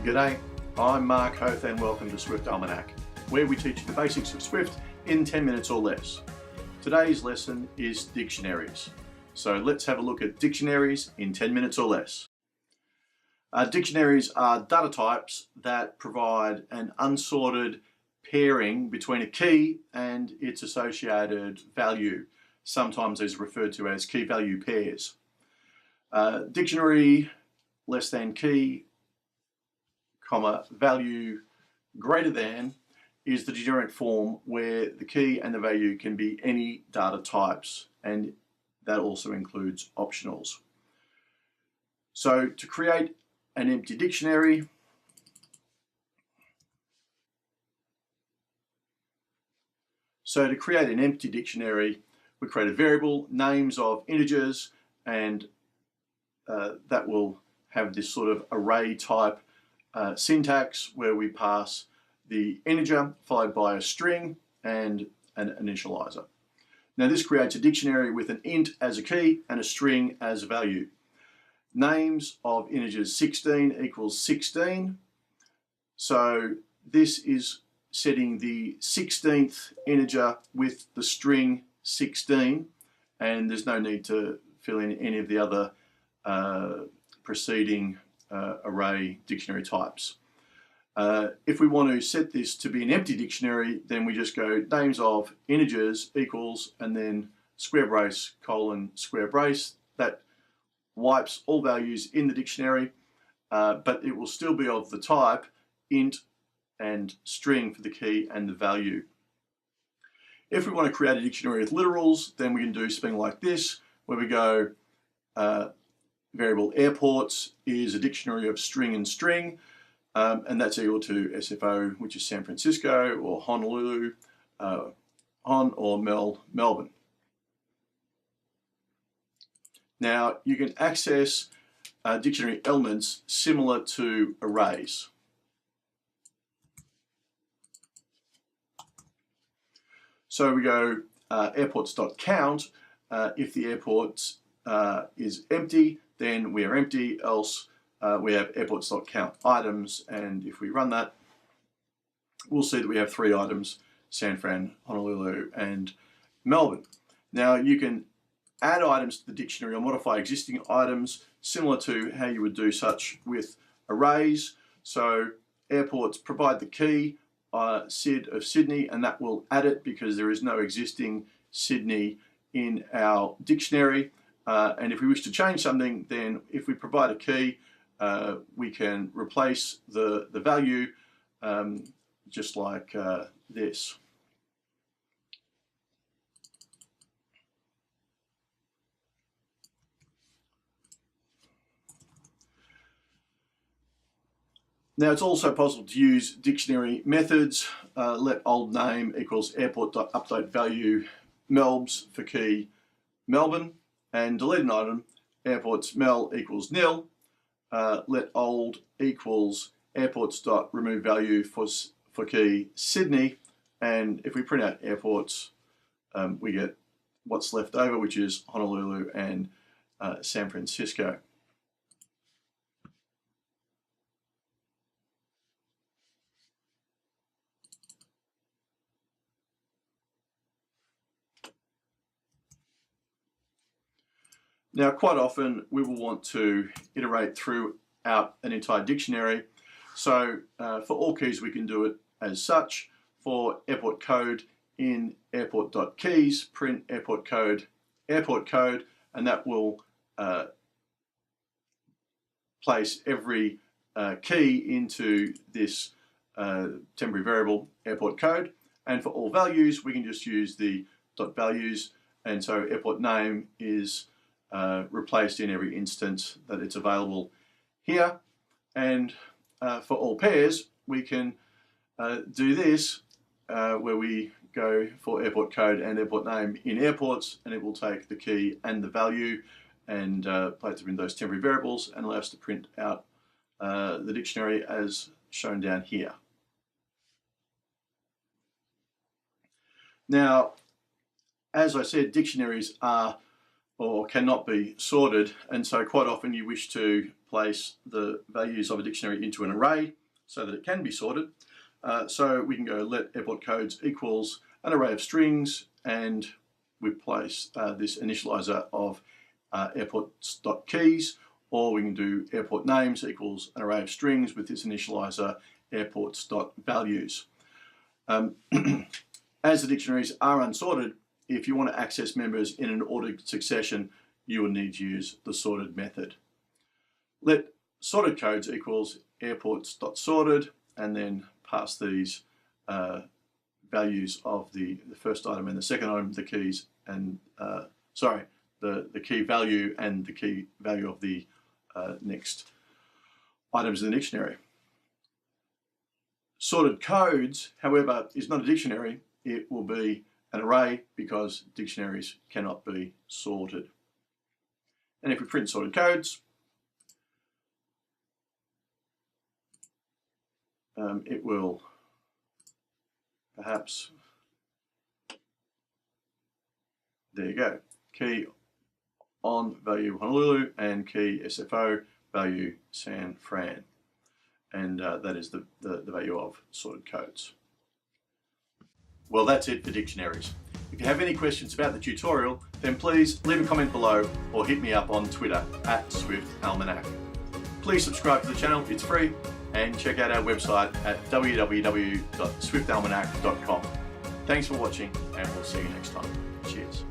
G'day, I'm Mark Hoth and welcome to Swift Almanac, where we teach you the basics of Swift in 10 minutes or less. Today's lesson is dictionaries. So let's have a look at dictionaries in 10 minutes or less. Dictionaries are data types that provide an unsorted pairing between a key and its associated value. Sometimes these are referred to as key value pairs. Dictionary less than key, comma, value greater than is the generic form where the key and the value can be any data types, and that also includes optionals. So to create an empty dictionary, we create a variable, names of integers, and that will have this sort of array type syntax where we pass the integer followed by a string and an initializer. Now this creates a dictionary with an int as a key and a string as a value. Names of integers 16 equals 16. So this is setting the 16th integer with the string 16, and there's no need to fill in any of the other preceding array dictionary types. If we want to set this to be an empty dictionary, then we just go names of integers equals and then square brace colon square brace. That wipes all values in the dictionary, but it will still be of the type int and string for the key and the value. If we want to create a dictionary with literals, then we can do something like this, where we go variable airports is a dictionary of string and string, and that's equal to SFO, which is San Francisco, or Honolulu, Hon, or Melbourne. Now you can access dictionary elements similar to arrays. So we go airports.count. If the airports is empty, then we are empty, else we have airports.count items, and if we run that, we'll see that we have 3 items, San Fran, Honolulu, and Melbourne. Now you can add items to the dictionary or modify existing items similar to how you would do such with arrays. So airports provide the key, SID of Sydney, and that will add it because there is no existing Sydney in our dictionary. And if we wish to change something, then if we provide a key, we can replace the value just like this. Now it's also possible to use dictionary methods. Let old name equals airport.update value melbs for key Melbourne, and delete an item airports mel equals nil. Let old equals airports.remove value for key Sydney, and if we print out airports, we get what's left over, which is Honolulu and San Francisco. Now, quite often we will want to iterate throughout an entire dictionary. So for all keys, we can do it as such. For airport code in airport.keys, print airport code, and that will place every key into this temporary variable airport code. And for all values, we can just use the dot values, and so airport name is replaced in every instance that it's available here. And for all pairs, we can do this where we go for airport code and airport name in airports, and it will take the key and the value and place them in those temporary variables and allow us to print out the dictionary as shown down here. Now, as I said, dictionaries are or cannot be sorted, and so quite often you wish to place the values of a dictionary into an array so that it can be sorted. So we can go let airport codes equals an array of strings, and we place this initializer of airports.keys, or we can do airport names equals an array of strings with this initializer airports.values. As the dictionaries are unsorted, if you want to access members in an ordered succession, you will need to use the sorted method. Let sorted codes equals airports.sorted, and then pass these values of the first item and the second item, the keys, and the key value and the key value of the next items in the dictionary. Sorted codes, however, is not a dictionary. It will be an array because dictionaries cannot be sorted. And if we print sorted codes, it will perhaps, there you go, key on value Honolulu and key SFO value San Fran. And that is the value of sorted codes. Well, that's it for dictionaries. If you have any questions about the tutorial, then please leave a comment below or hit me up on Twitter @SwiftAlmanac. Please subscribe to the channel, it's free, and check out our website at www.swiftalmanac.com. Thanks for watching, and we'll see you next time. Cheers.